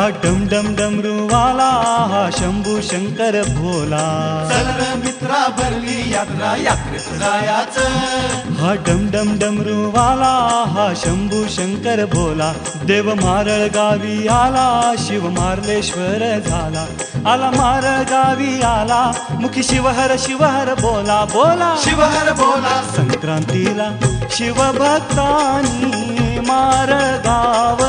हा डम डम डमरू वाला हा शंभू शंकर भोला. चल र मित्रा भरली यात्रा यात्रेत जायाचं. हा डम डम डमरू वाला हा शंभू शंकर भोला. देव मारळ गावी आला शिव मार्लेश्वर झाला. आला मारळ गावी आला मुखी शिवहर शिवहर बोला बोला. शिवहर बोला. संक्रांतीला शिवभक्तांनी मारळ गाव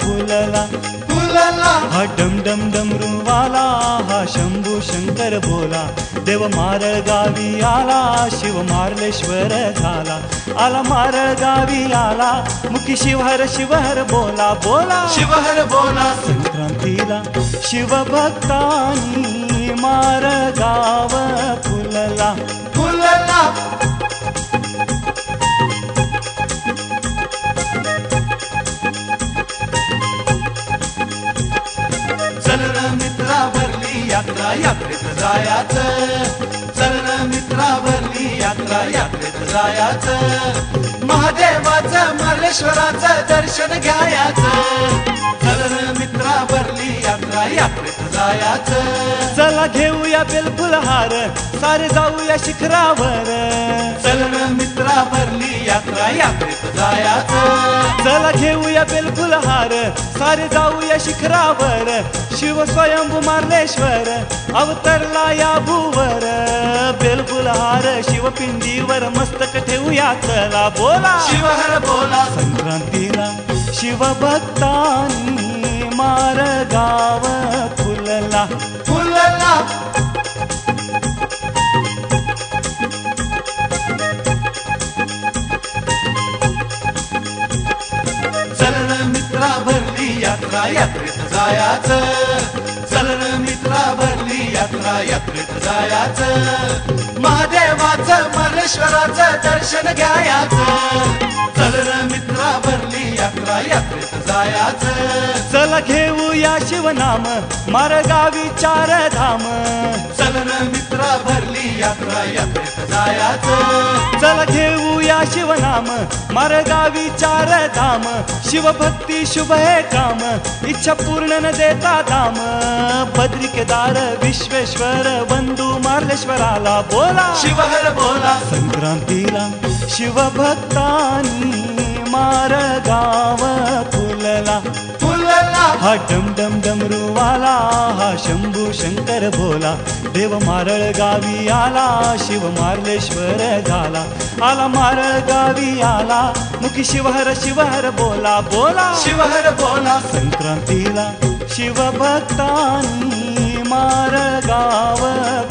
फुलला. फुलला. हा डम डम डमरू वाला हा शंभू शंकर भोला. देव मारळ गावी आला शिव मार्लेश्वर झाला. आला मारळ गावी आला मुखी शिवहर शिवहर बोला बोला. शिवहर बोला. संक्रांतीला शिवभक्तांनी मारळ गाव फुलला. फुलला. चल र मित्रा भरली यात्रा यात्रेत जायाचं. चल र मित्रा भरली यात्रा यात्रेत जायाचं. महादेवाचं मार्लेश्वराचं दर्शन घ्यायाचं. चल र मित्रा भरली यात्रा यात्रेत जायाचं. चला घेऊया बेलफुलहार सारे जाऊया शिखरावर. चल र मित्रा भरली यात्रा यात्रेत जायाचं. चला घेऊया बेलफुलहार सारे जाऊया शिखरावर. शिव स्वयंभू मार्लेश्वर अवतरला या भूवर. बेलफुलहार शिवपिंडीवर मस्तक ठेवूया चला बोला. शिवहर बोला. संक्रांतीला शिवभक्तांनी मारळ गाव फुलला. फुलला. चल र मित्रा भरली यात्रा यात्रेत जायाचं. चल र मित्रा भरली यात्रा यात्रेत जायाचं. महादेवाचं मार्लेश्वराचं दर्शन घ्यायाचं. चल र मित्रा भरली यात्रा यात्रेत जायाचं. चला घेऊया शिवनाम मारगावी चार धाम. चल र मित्रा भरली यात्रा यात्रेत जायाचं. चला घेऊया शिवनाम मारगावी चार धाम. शिवभक्ती शुभ हे काम इच्छा पूर्ण न देता दाम. बद्री केदार विश्वेश्वर बंधू मार्लेश्वराला बोला. शिवहर बोला. संक्रांतीला शिवभक्तांनी मारळ गाव फुलला. फुलला. हा डम डम डमरू वाला हा शंभू शंकर भोला. देव मारळ गावी आला शिव मार्लेश्वर झाला. आला मारळ गावी आला मुखी शिवहर शिवहर बोला बोला. शिवहर बोला. संक्रांतीला शिवभक्तांनी मारळ गाव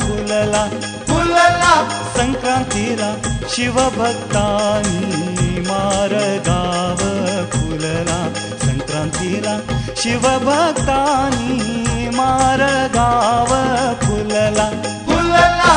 फुलला. फुलला. संक्रांतीला शिवभक्तांनी मारळ गाव फुलला. संक्रांतीला शिवभक्तांनी मारळ गाव फुलला. फुलला.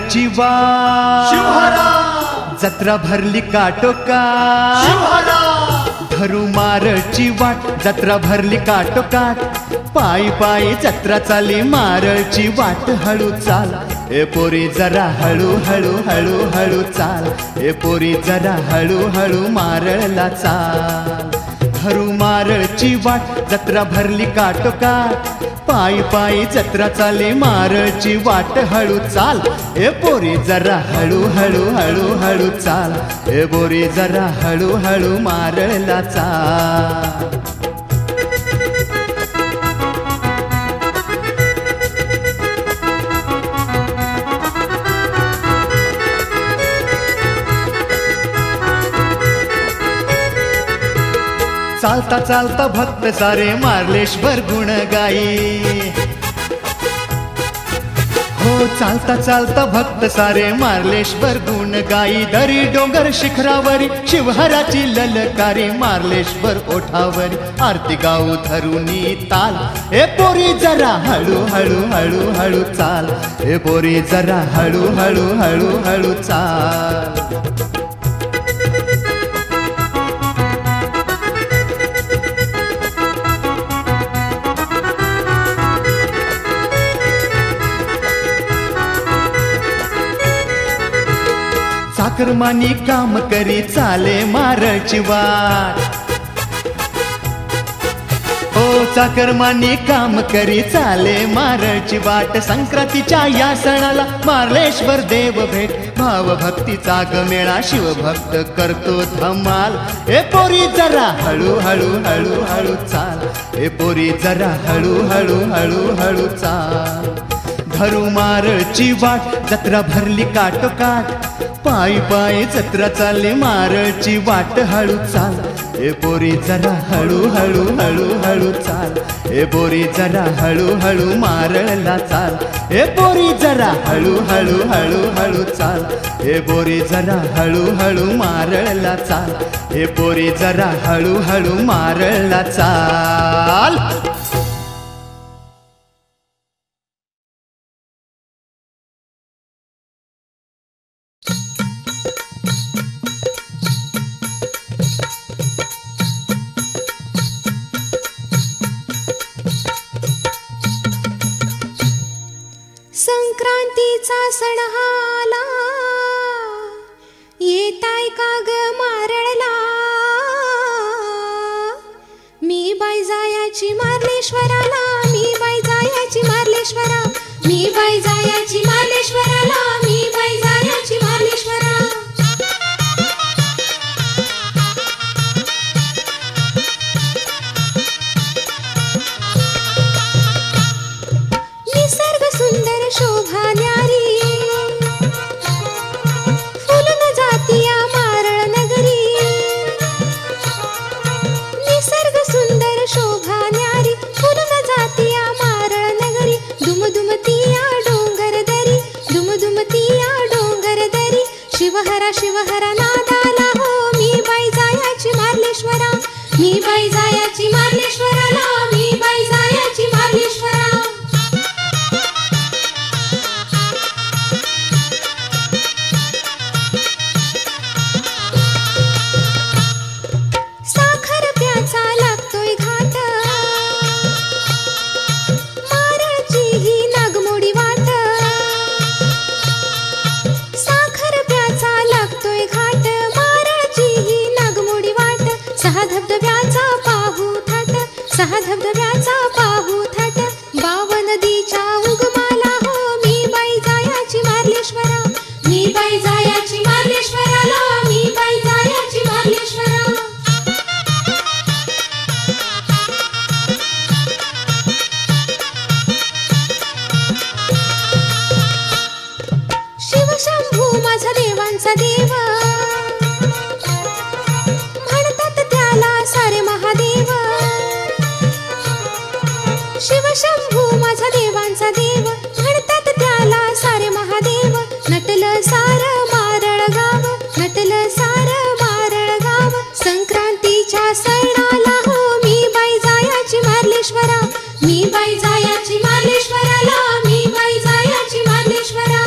मारळची वाट शिवहरा जत्रा भरली काटोकाट शिवहरा धरू मारळची वाट जत्रा भरली काटोकाट पायी पायी जत्रा चाली मारळची वाट हळू चाल ए पोरी जरा हळू हळू हळू हळू चाल ए पोरी जरा हळू हळू मारळला चाल धरू मारळची वाट जत्रा भरली काटोकाट पायी पायी जत्रा चाली मारळची वाट हळू चाल ए पोरी जरा हळू हळू हळू हळू चाल ए पोरी जरा हळू हळू मारळला चाल चालता चालता भक्त सारे मार्लेश्वर गुण गाई हो चालता चालता भक्त सारे मार्लेश्वर गुण गाई दरी डोंगर शिखरावरी शिवहराची ललकारी मार्लेश्वर ओठावरी आरती गाऊ धरुनी ताल ए पोरी जरा हळू हळू हळू हळू चाल ए पोरी जरा हळू हळू हळू हळू चाल चाकरमानी काम करी चाले मारळची वाट ओ चाकरमानी काम करी चाले मारळची वाट संक्रांतीच्या या सणाला मार्लेश्वर देव भेट भाव भक्तीचा गमेळा शिवभक्त करतो धमाल ए पोरी जरा हळू हळू हळू हळू चाल ए पोरी जरा हळू हळू हळू हळू चाल धरू मारळची वाट जत्रा भरली काटोकाट पायी पायी जत्रा चालली मारळची वाट हळू चाल ए पोरी जरा हळू हळू हळू हळू चाल ए पोरी जरा हळू हळू मारळला चाल ए पोरी जरा हळू हळू हळू हळू चाल ए पोरी जरा हळू हळू मारळला चाल ए पोरी जरा हळू हळू मारळला चाल संक्रांतीचा सण आला येताय का ग मारळला me by जायाची मार्लेश्वराला me by जायाची मार्लेश्वरा me by जायाची मार्लेश्वराला me by जायाची मार्लेश्वरा निसर्ग सुंदर शोभा न्यारी फुलून जातीया मारळ नगरी निसर्ग सुंदर शोभा न्यारी फुलून जातीया मारळ नगरी दुमदुमतीया डोंगर दरी दुमदुमतीया डोंगर दरी शिवहरा शिवहरा नादाला हो me by जायाची मार्लेश्वरा me by जायाची मार्लेश्वराला me by जायाची मार्लेश्वरा सहा धबधब्याचा पाहू थाट बाव नदीच्या उगमाला हो me by जायाची मार्लेश्वरा me by जायाची मार्लेश्वराला me by जायाची मार्लेश्वरा Shivshambhu माझा देवांचा देव म्हणतात त्याला सारे महादेव शिवशंभू माझा देवांचा देव म्हणतात त्याला सारे महादेव नटलं सार मारळ गाव नटलं सार मारळ गाव संक्रांतीच्या सणाला हो me by जायाची मार्लेश्वरा me by जायाची मार्लेश्वराला me by जायाची मार्लेश्वरा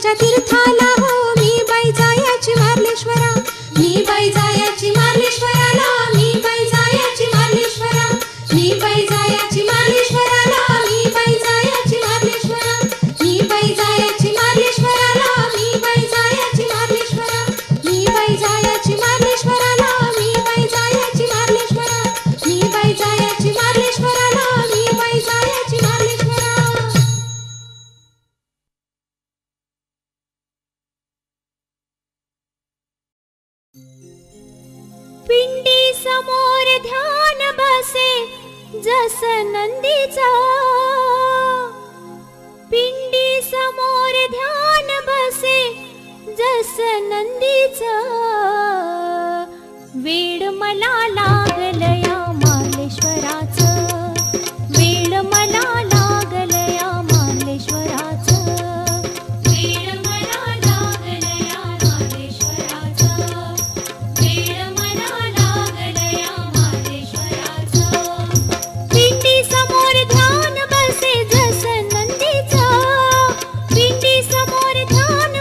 मार्लेश्वराच्या तीर्थाला हो me by जायाची मार्लेश्वरा, me by जायाची मार्लेश्वराला, me by जायाची मार्लेश्वरा, me by जायाची मार्लेश्वराला, me by जायाची मार्लेश्वरा, me by जायाची मार्लेश्वराला, me by जायाची मार्लेश्वरा, me by जायाची मार्लेश्वराला, me by जायाची मार्लेश्वरा, me by जायाची मार्लेश्वराला, me by जायाची मार्लेश्वरा. पिंडी समोर ध्यान बसे जस नंदीचा, पिंडी समोर ध्यान बसे जस नंदीचा, वेड मला लागल या मार्लेश्वराचं, वेड मला लागल या मार्लेश्वराचं, वेड मला लागल या मार्लेश्वराचं, वेड मला लागल या मार्लेश्वराचं. पिंडी समोर ध्यान बसे जस नंदीचा, पिंडी समोर ध्यान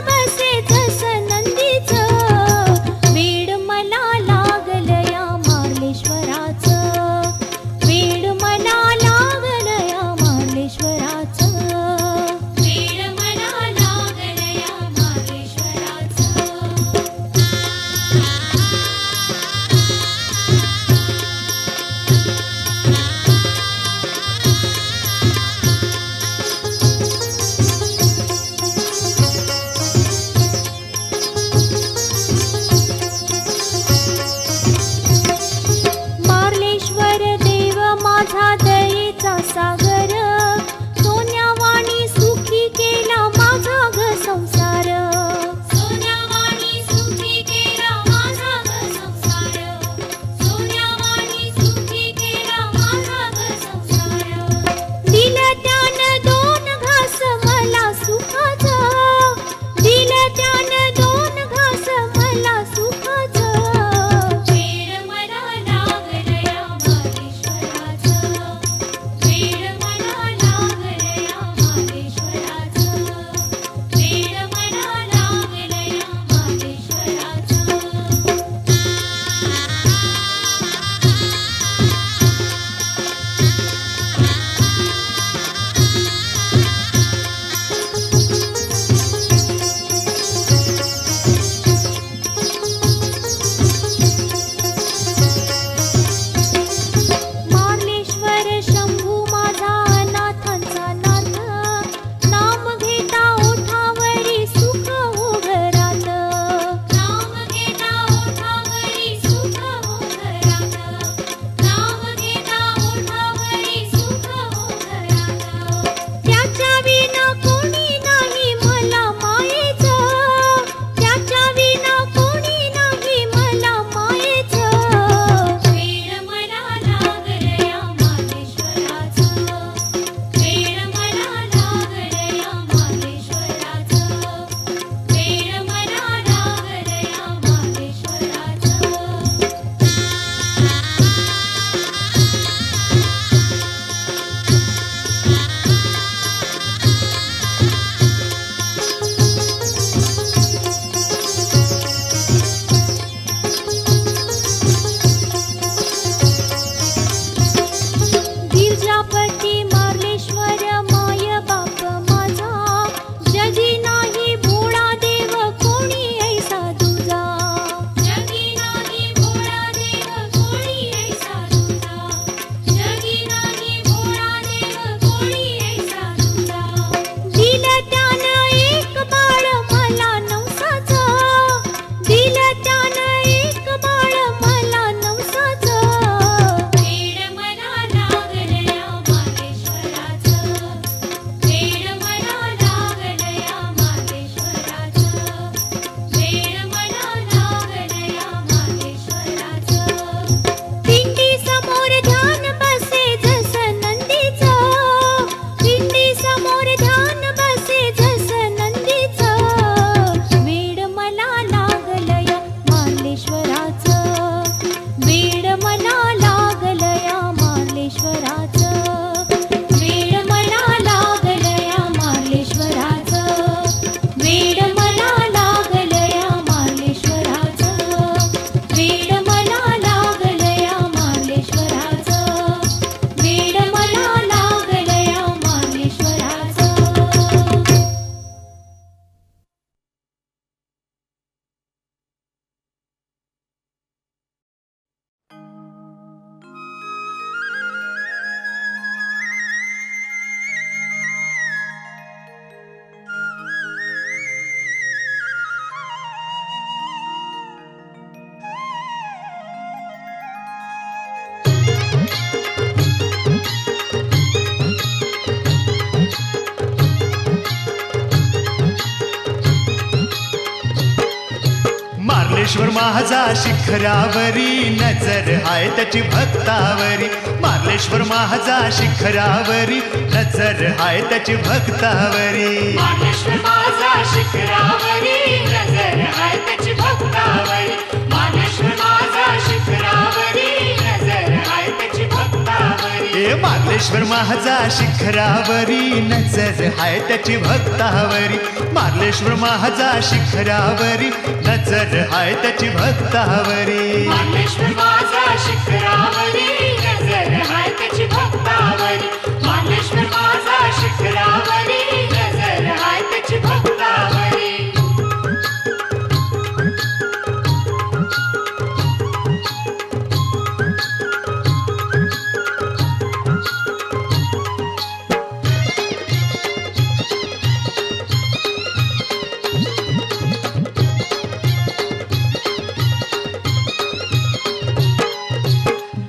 मार्लेश्वर माझा शिखरावरी नजर हाय त्याची भक्तावरी मार्लेश्वर माझा शिखरावरी नजर हाय त्याची भक्तावरी मार्लेश्वर माझा शिखरावरी नजर हाय त्याची भक्तावरी मार्लेश्वर माझा शिखरावरी नजर हाय त्याची भक्तावरी ए मार्लेश्वर माझा शिखरावरी नजर हाय त्याची भक्तावरी मार्लेश्वर माझा शिखरावरी नजर हाय त्याची भक्तावरी मार्लेश्वर माझा शिखरावरी नजर हाय त्याची भक्तावरी मार्लेश्वर माझा शिखरावरी नजर हाय त्याची भक्तावरी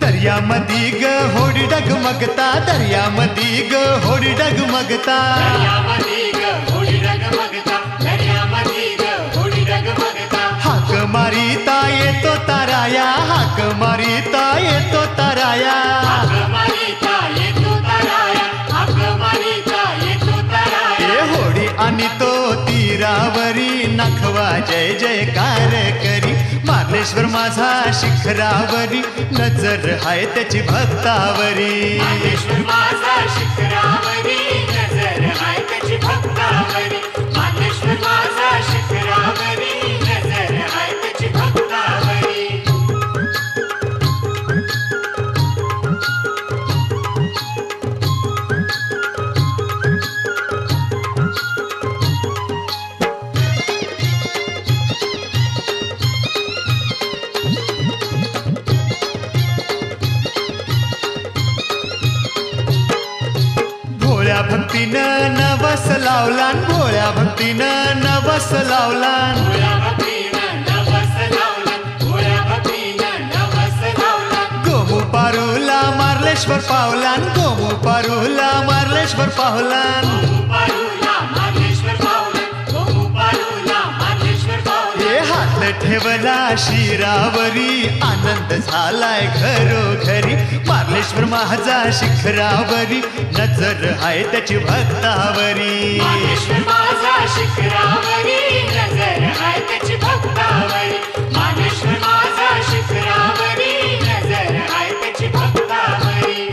दर्यामधी ग होडी डगमगता दर्यामधी ग होडी डगमगता दर्यामधी ग होडी डगमगता दर्यामधी ग होडी डगमगता हाक मारिता येतो ताराया हाक मारिता येतो ताराया हाक मारिता येतो ताराया हाक मारिता येतो ताराया ए होडी आणि तो तीरावरी नखवा जय जयकार करी मार्लेश्वर माझा शिखरावरी नजर हाय त्याची भक्तावरी मार्लेश्वर माझा शिखरावरी नजर हाय त्याची भक्तावरी मार्लेश्वर माझा शिखरावरी नजर हाय त्याची भक्तावरी भोळ्या भक्तीनं नवस लावलान भोळ्या भक्तीनं नवस लावलान भोळ्या भक्तीनं नवस लावलं भोळ्या भक्तीनं नवस लावलं गोमू पारूला मार्लेश्वर पावलान गोमू पारूला मार्लेश्वर पावलान गोमुपालूला मार्लेश्वर पावलं गोमुपालूला मार्लेश्वर पावलं हे हात ठेवला शिरावरी आनंद झालाय घरोघरी मार्लेश्वर माझा शिखरावरी नजर हाय त्याची भक्तावरी मार्लेश्वर माझा शिखरावरी नजर हाय त्याची भक्तावरी मार्लेश्वर माझा शिखरावरी नजर हाय त्याची भक्तावरी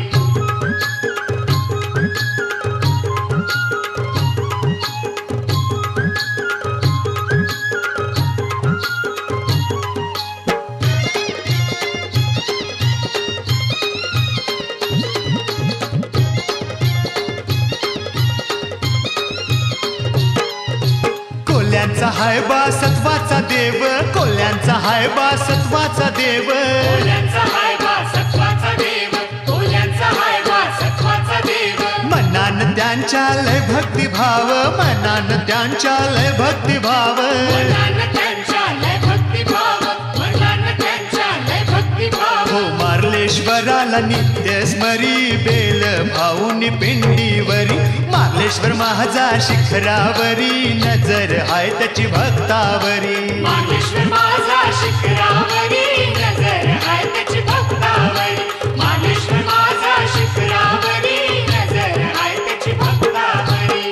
कोल्यांचा हाय बा सत्वाचा देव कोल्यांचा हाय बा सत्वाचा देव कोल्यांचा हाय बा सत्वाचा देव कोल्यांचा हाय बा सत्वाचा देव मनान त्यांच्या लय भक्तिभाव मनान त्यांच्या लय भक्तिभाव मनान त्यांच्या लय भक्तिभाव मनान त्यांच्या लय भक्तिभाव हो मार्लेश्वराला नित्य स्मरी बेल भाऊनी पिंडीवरी मार्लेश्वर माझा शिखरावरी नजर हाय त्याची भक्तावरी मार्लेश्वर माझा शिखरावरी नजर हाय त्याची भक्तावरी मार्लेश्वर माझा शिखरावरी नजर हाय त्याची भक्तावरी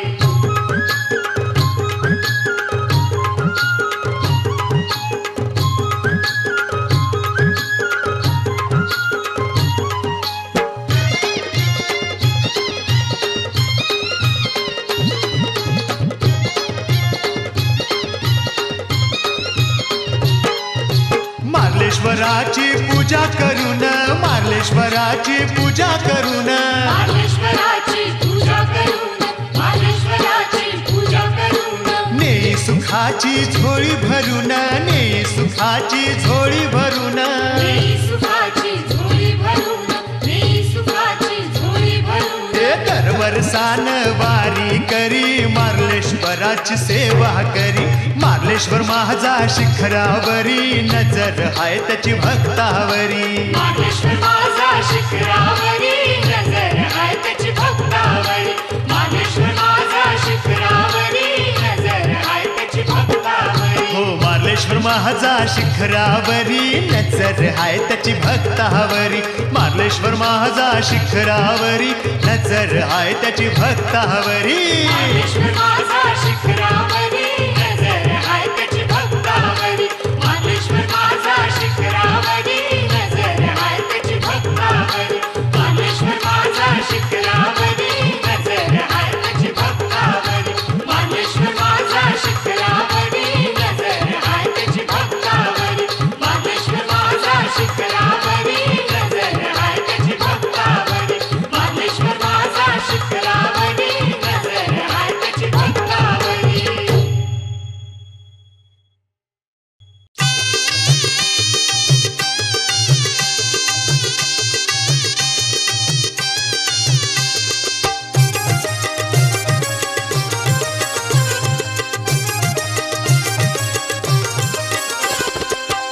मार्लेश्वराची पूजा करून मार्लेश्वराची पूजा करून मार्लेश्वराची पूजा करून मार्लेश्वराची पूजा करून नेई सुखाची झोळी भरून नेई सुखाची झोळी भरून नेई सुखाची झोळी भरून नेई सुखाची झोळी भरून हे दरवर्षान वारी करी मार्लेश्वराची सेवा करी मार्लेश्वर माझा शिखरावरी नजर हाय त्याची भक्तावरी मार्लेश्वर माझा शिखरावरी नजर हाय त्याची भक्तावरी मार्लेश्वर माझा शिखरावरी नजर हाय त्याची भक्तावरी हो मार्लेश्वर मार्लेश्वर महाजा शिखरावरी नजर हाय त्याची भक्तावरी मार्लेश्वर महाजा शिखरावरी नजर हाय त्याची भक्तावरी मार्लेश्वर माझा शिखरावरी नजर हाय त्याची भक्तावरी मार्लेश्वर माझा शिखरावरी नजर हाय त्याची भक्तावरी मार्लेश्वर माझा शिखरावरी नजर हाय त्याची भक्तावरी मार्लेश्वर माझा शिखरावरी नजर हाय त्याची भक्तावरी मार्लेश्वर माझा शिखरावरी नजर हाय त्याची भक्तावरी मार्लेश्वर माझा शिखरावरी नजर हाय त्याची भक्तावरी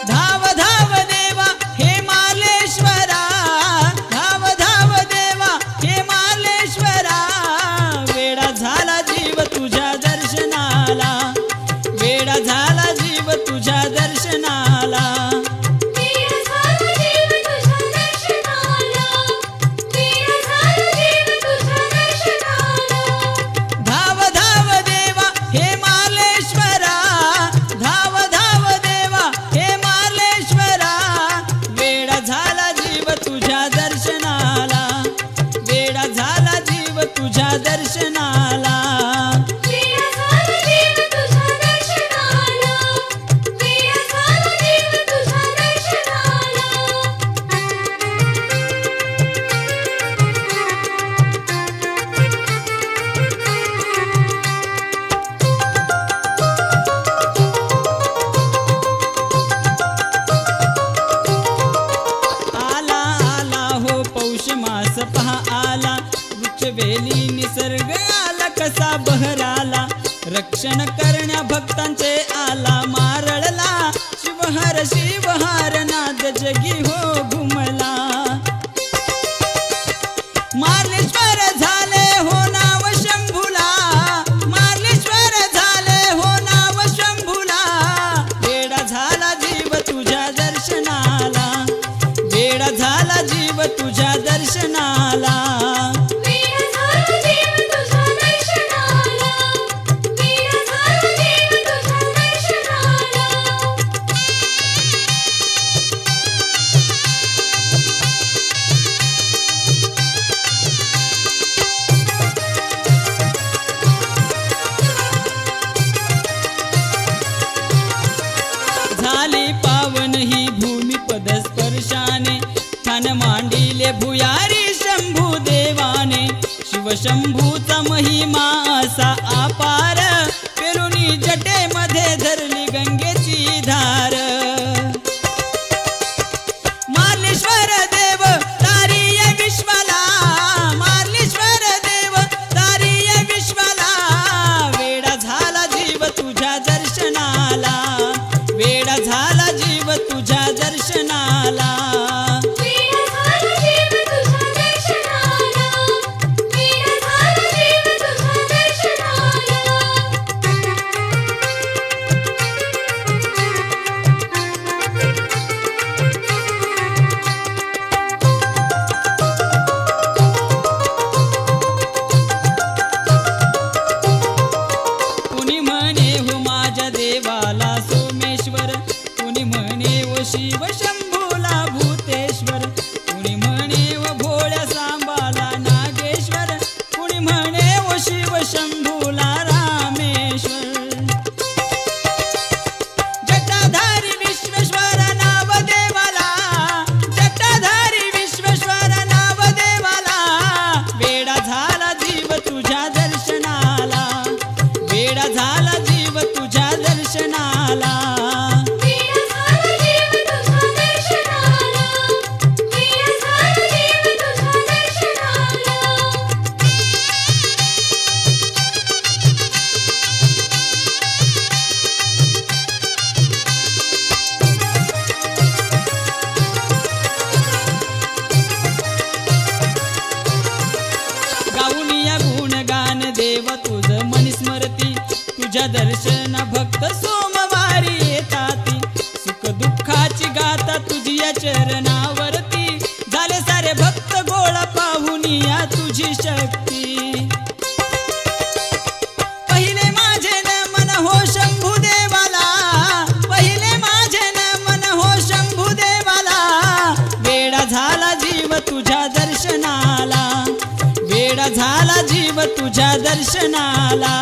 धाव धाव देवा हे मार्लेश्वरा धाव धाव देवा हे मार्लेश्वरा वेडा झाला जीव तुझ्या दर्शनाला वेडा झाला जीव तुझ्या दर्शनाला वेडा झाला जीव तुझ्या दर्शनाला वेडा झाला जीव तुझ्या दर्शनाला धाव धाव देवा हे मार्लेश्वरा धाव धाव देवा हे मार्लेश्वरा वेडा झाला जीव तुझ्या दर्शनाला वेडा झाला जीव तुझ्या दर्शनाला वेडा झाला जीव तुझ्या दर्शनाला वेडा झाला जीव तुझ्या दर्शनाला आला आला हो पौष मास पहा आला वृक्षवेली निसर्ग आला कसा बहराला रक्षण करण्या भक्तांचे आला मारळला शिवहर शिवहार नाद जगी हो घुमला मार्लेश्वर झाले हो नाव शंभूला मार्लेश्वर झाले हो नाव शंभूला वेडा झाला जीव तुझ्या दर्शनाला वेडा झाला जीव तुझ्या दर्शनाला वेडा झाला जीव तुझ्या दर्शनाला वेडा झाला जीव तुझ्या दर्शनाला झाली पावन ही भूमी पदस्पर्शाने ठाण मांडिले भुयारी शंभू देवाने शिवशंभूचा महिमा असा अपार पेरुनी जटेमध्ये धरली गंगेची धार मार्लेश्वर देव तारीय विश्वाला मार्लेश्वर देव तारीय विश्वाला वेडा झाला जीव तुझ्या दर्शनाला वेडा झाला जीव तुझ्या दर्शनाला वेडा झाला जीव तुझ्या दर्शनाला वेडा झाला जीव तुझ्या दर्शनाला कुणी म्हणे हो माझ्या देवाला सोमेश्वर कुणी म्हणे हो शिव शंभूला भूतेश्वर कुणी म्हणे हो भोळ्या सांबाला नागेश्वर कुणी म्हणे हो शिव शंभूला रामेश्वर जटाधारी विश्वेश्वर नाव देवाला जटाधारी विश्वेश्वर नाव देवाला वेडा झाला जीव तुझ्या दर्शनाला वेडा झाला जीव तुझ्या दर्शनाला वेडा झाला जीव तुझ्या दर्शनाला वेडा झाला जीव तुझ्या दर्शनाला गाऊनिया गुणगान देव तुझ मनी स्मरती तुझ्या दर्शन भक्त सोमवारी येतात तुझ्या दर्शनाला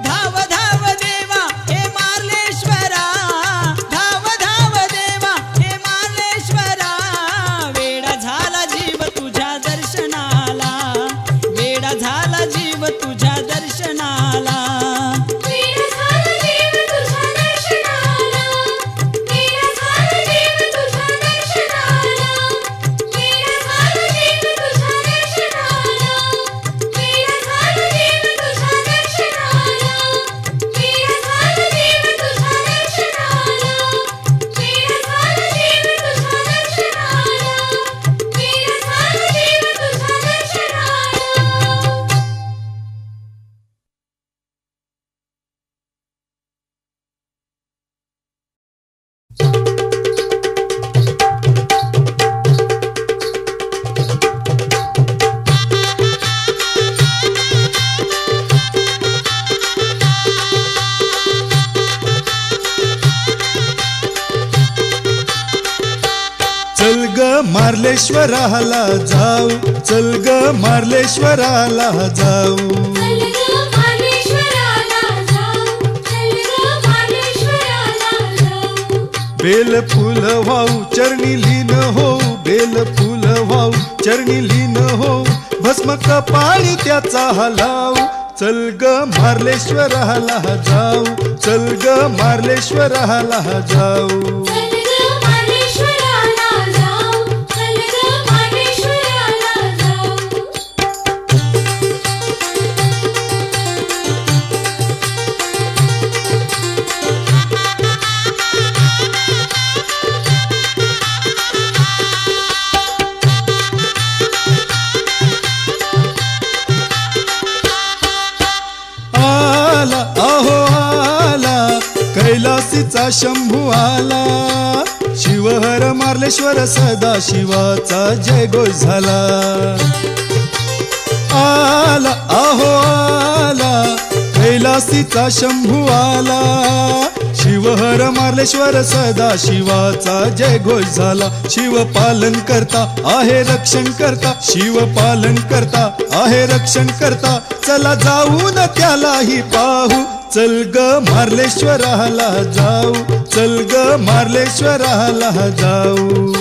धाव धाव देवा हे मार्लेश्वरा धाव धाव देवा हे मार्लेश्वरा वेडा झाला जीव तुझ्या दर्शनाला वेडा झाला जीव तुझ्या दर्शनाला चल ग मार्लेश्वराला जाऊ चल ग मार्लेश्वराला जाऊ बेल फूल वाहू चरणी लीन हो बेल फूल वाहू चरणी लीन हो भस्म कपाळी त्याचा हलाऊ चल ग मार्लेश्वराला जाऊ चल ग मार्लेश्वराला जाऊ कैलासीचा शंभू आला शिवहर मार्लेश्वर सदा शिवाचा जय घोष झाला आला आहो आला कैलासीचा शंभू आला शिवहर मार्लेश्वर सदा शिवाचा जय घोष झाला शिव पालन करता आहे रक्षण करता शिव पालन करता आहे रक्षण करता चला जाऊन त्यालाही पाहू चल ग मार्लेश्वराला जाऊ चल ग मार्लेश्वराला जाऊ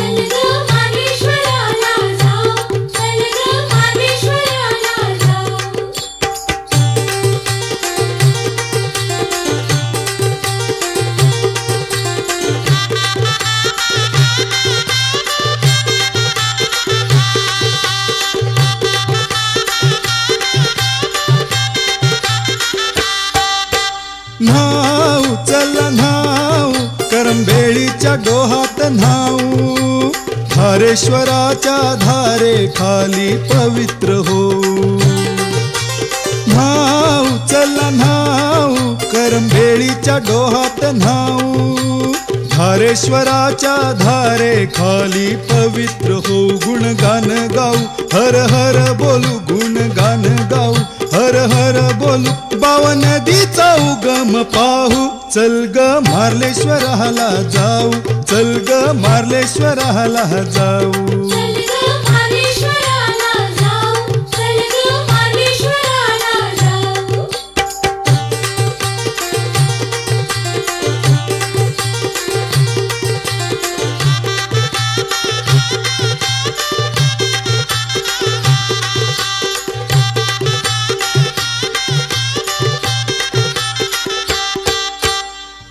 न्हाऊ चला न्हाऊ करंबेळीच्या डोहात न्हाऊ धारेश्वराच्या धारे खाली पवित्र हो न्हाऊ चला न्हाऊ करंबेळीच्या डोहात न्हाऊ धारेश्वराच्या धारे खाली पवित्र हो गुणगान गाऊ हर हर बोलू गुणगान गाऊ हर हर बोलू बाव नदीचा उगम पाहू चल ग मार्लेश्वराला जाऊ चल ग मार्लेश्वराला जाऊ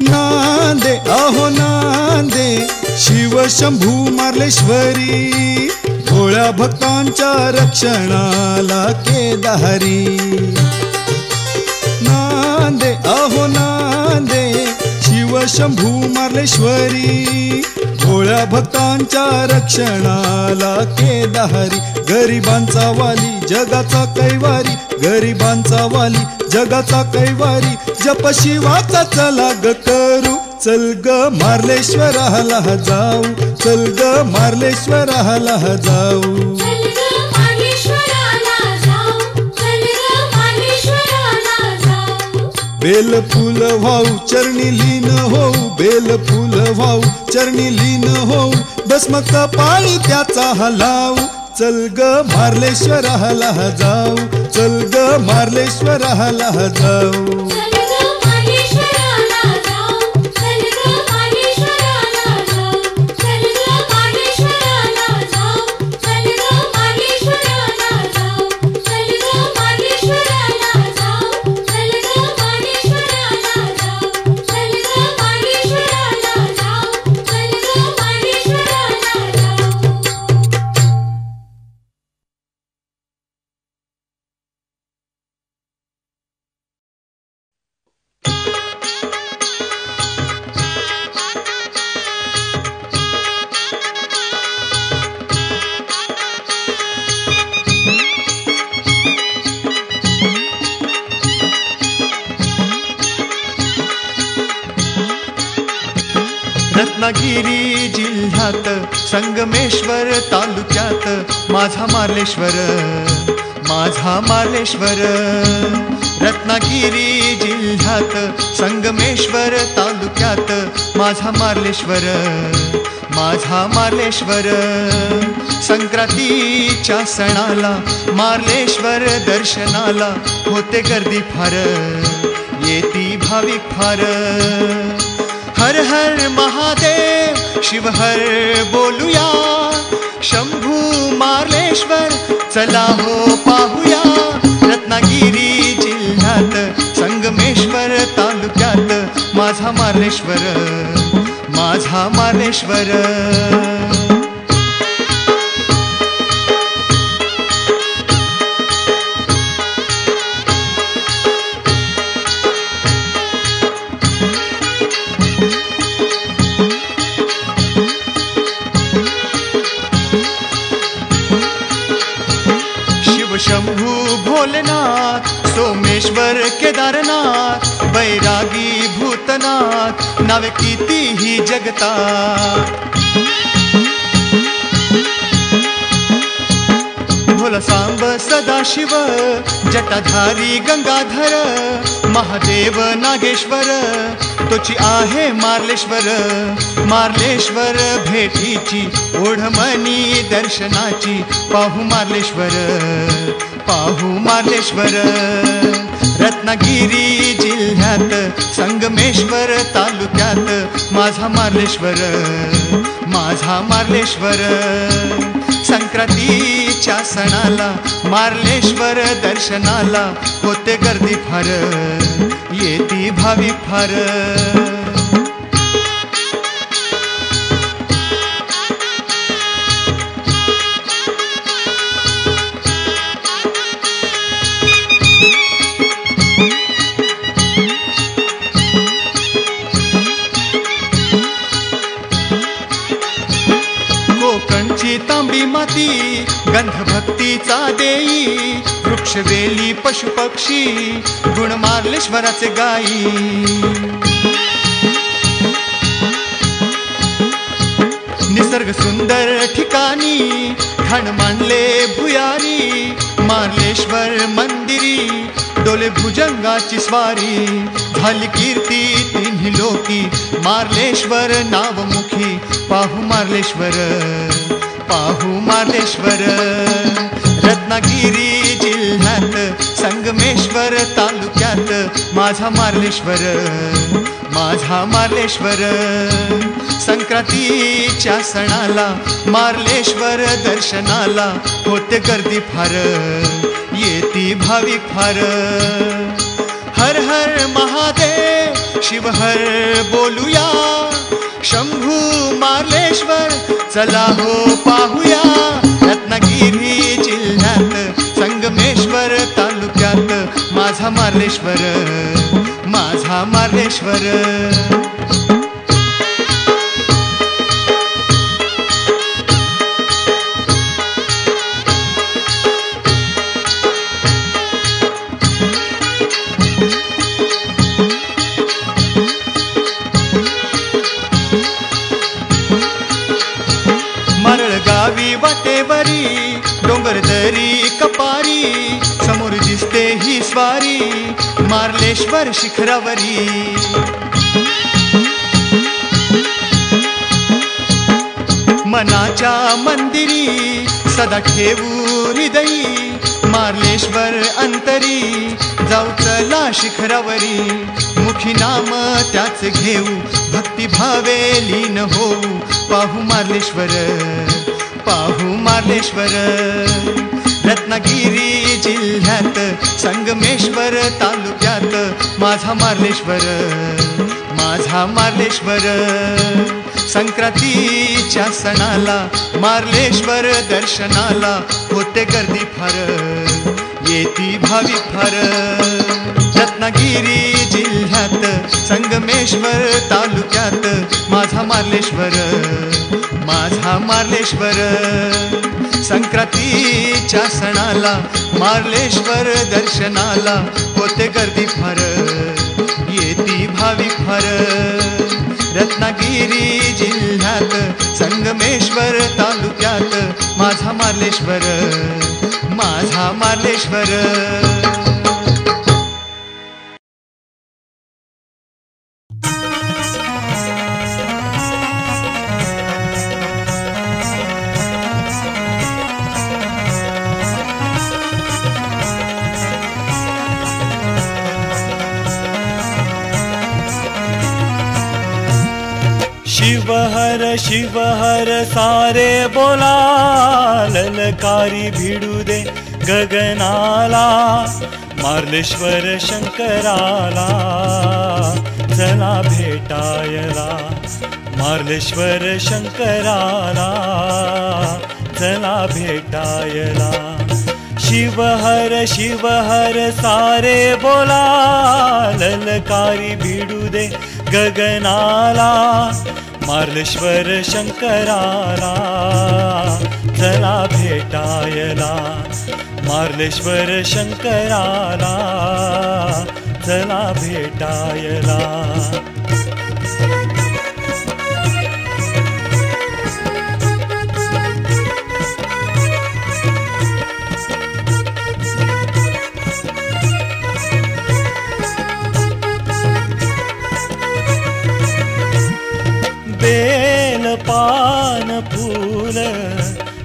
नांदे अहो नांदे शिव शंभू मार्लेश्वरी भोळ्या भक्तांच्या रक्षणाला केदारी नांदे अहो नांदे शिव शंभू मार्लेश्वरी भोळ्या भक्तांच्या रक्षणाला केदारी गरिबांचा वाली जगाचा कैवारी गरिबांचा वाली जगाचा कैवारी जप शिवाचा चला ग करू चल ग मार्लेश्वराला जाऊ चल ग मार्लेश्वराला जाऊ बेल फुल वाहू चरणी लीन होऊ बेल फुल वाहू चरणी लीन होऊ भस्म कपाळी त्याचा हलाऊ चल ग मार्लेश्वराला जाऊ चल ग मार्लेश्वराला जाऊ रत्नागिरी जिल्ह्यात संगमेश्वर तालुक्यात माझा मार्लेश्वर माझा मार्लेश्वर रत्नागिरी जिल्ह्यात संगमेश्वर तालुक्यात माझा मार्लेश्वर माझा मार्लेश्वर संक्रांतीच्या सणाला मार्लेश्वर दर्शनाला होते गर्दी फार येती भाविक फार हर हर महादेव शिव हर बोलूया शंभू मार्लेश्वर चला हो पाहूया रत्नागिरी जिल्ह्यात संगमेश्वर तालुक्यात माझा मार्लेश्वर माझा मार्लेश्वर शंभू भोलेनाथ सोमेश्वर केदारनाथ बैरागी भूतनाथ नावे कितीही जगतात भोला सांब सदाशिव जटाधारी गंगाधर महादेव नागेश्वर तोची आहे मार्लेश्वर मार्लेश्वर भेटीची ओढमणी दर्शनाची पाहू मार्लेश्वर पाहू मार्लेश्वर रत्नागिरी जिल्ह्यात संगमेश्वर तालुक्यात माझा मार्लेश्वर माझा मार्लेश्वर संक्रांतीच्या सणाला मार्लेश्वर दर्शनाला होते गर्दी फार येती भाविक फार कोकणची तांबी माती गंधभक्तीचा देई वृक्षवेली पशुपक्षी गुण मार्लेश्वराचे गाई निसर्ग सुंदर ठिकाणी ठाण मांडले भुयारी मार्लेश्वर मंदिरी डोले भुजंगाची स्वारी झाली कीर्ती तिन्ही लोकी मार्लेश्वर नावमुखी पाहू मार्लेश्वर पाहू मार्लेश्वर रत्नागिरी जिल्ह्यात संगमेश्वर तालुक्यात माझा मार्लेश्वर माझा मार्लेश्वर संक्रांतीच्या सणाला मार्लेश्वर दर्शनाला होते गर्दी फार येती भाविक फार हर हर महादेव शिव हर बोलूया शंभू मार्लेश्वर चला हो पाहूया रत्नागिरी जिल्ह्यात संगमेश्वर तालुक्यात माझा मार्लेश्वर माझा मार्लेश्वर मारळगावी वाटेवरी डोंगर दरी कपारी समोर दिसते ही स्वारी मार्लेश्वर शिखरावरी. मनाच्या मंदिरी सदा ठेवू हृदयी, मार्लेश्वर अंतरी जाऊ चला शिखरावरी. मुखी नाम त्याच घेऊ, भक्तिभावे लीन होऊ, पाहू मार्लेश्वर, पाहू मार्लेश्वर. रत्नागिरी जिल्ह्यात संगमेश्वर तालुक्यात माझा मार्लेश्वर, माझा मार्लेश्वर. संक्रांतीच्या सणाला मार्लेश्वर दर्शनाला होते गर्दी फार, येती भाविक फार. रत्नागिरी जिल्ह्यात संगमेश्वर तालुक्यात माझा मार्लेश्वर, माझा मार्लेश्वर. संक्रांतीच्या सणाला मार्लेश्वर दर्शनाला होते गर्दी फार, येती भाविक फार. रत्नागिरी जिल्ह्यात संगमेश्वर तालुक्यात माझा मार्लेश्वर, माझा मार्लेश्वर. शिव हर सारे बोला, ललकारी भिडू दे गगनाला. मार्लेश्वर शंकराला चला भेटायला, मार्लेश्वर शंकराला चला भेटायला. शिव हर सारे बोला, ललकारी भिडू दे गगनाला. मार्लेश्वर शंकराला चला भेटायला, मार्लेश्वर शंकराला चला भेटायला. बेल पान फूल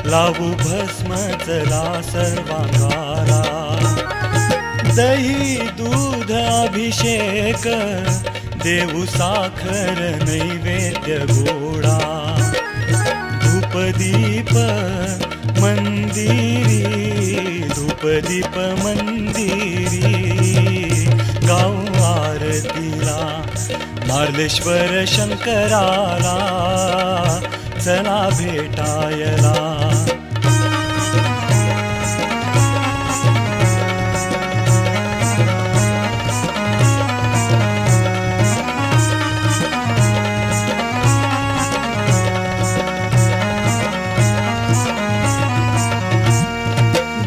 लावू भस्म चला सर्वांगाला. दही दूध अभिषेक देऊ साखर नैवेद्य गोडा. धूपदीप मंदिरी, धूपदीप मंदिरी गाऊ आरतीला. मार्लेश्वर शंकराला चला भेटायला.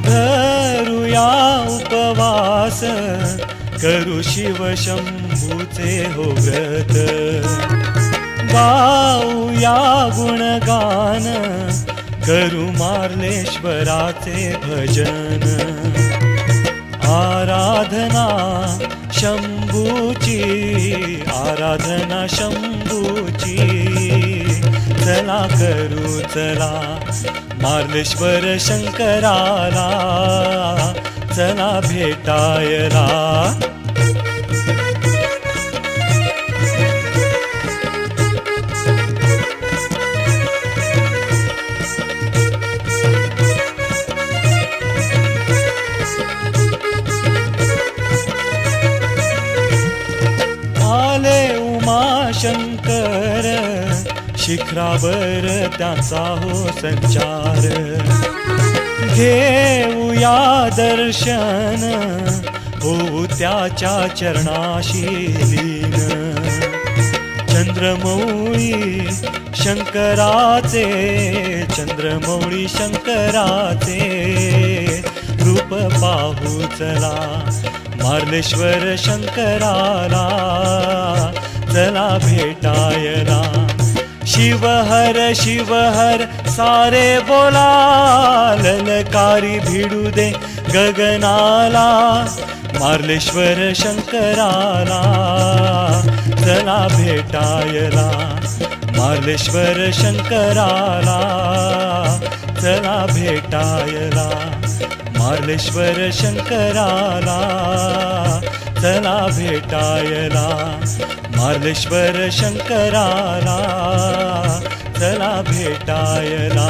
धरूया उपवास करू शिव शंभूचे हो व्रत. गाऊया गुणगान करू मार्लेश्वराचे भजन. आराधना शंभूची, आराधना शंभूची चला करू चला. मार्लेश्वर शंकराला चला भेटायला. आले उमाशंकर शिखरावर त्याचा हो संचार. घेऊया दर्शन होऊ त्याच्या चरणाशी लीन. चंद्रमौळी शंकराचे, चंद्रमौळी शंकराचे रूप पाहू चला. मार्लेश्वर शंकराला चला भेटायला. शिव हर सारे बोला, ललकारी भिडू दे गगनाला मार्लेश्वर शंकराला चला भेटायला मार्लेश्वर शंकराला चला भेटायला मार्लेश्वर शंकराला चला भेटायला मार्लेश्वर शंकराला चला भेटायला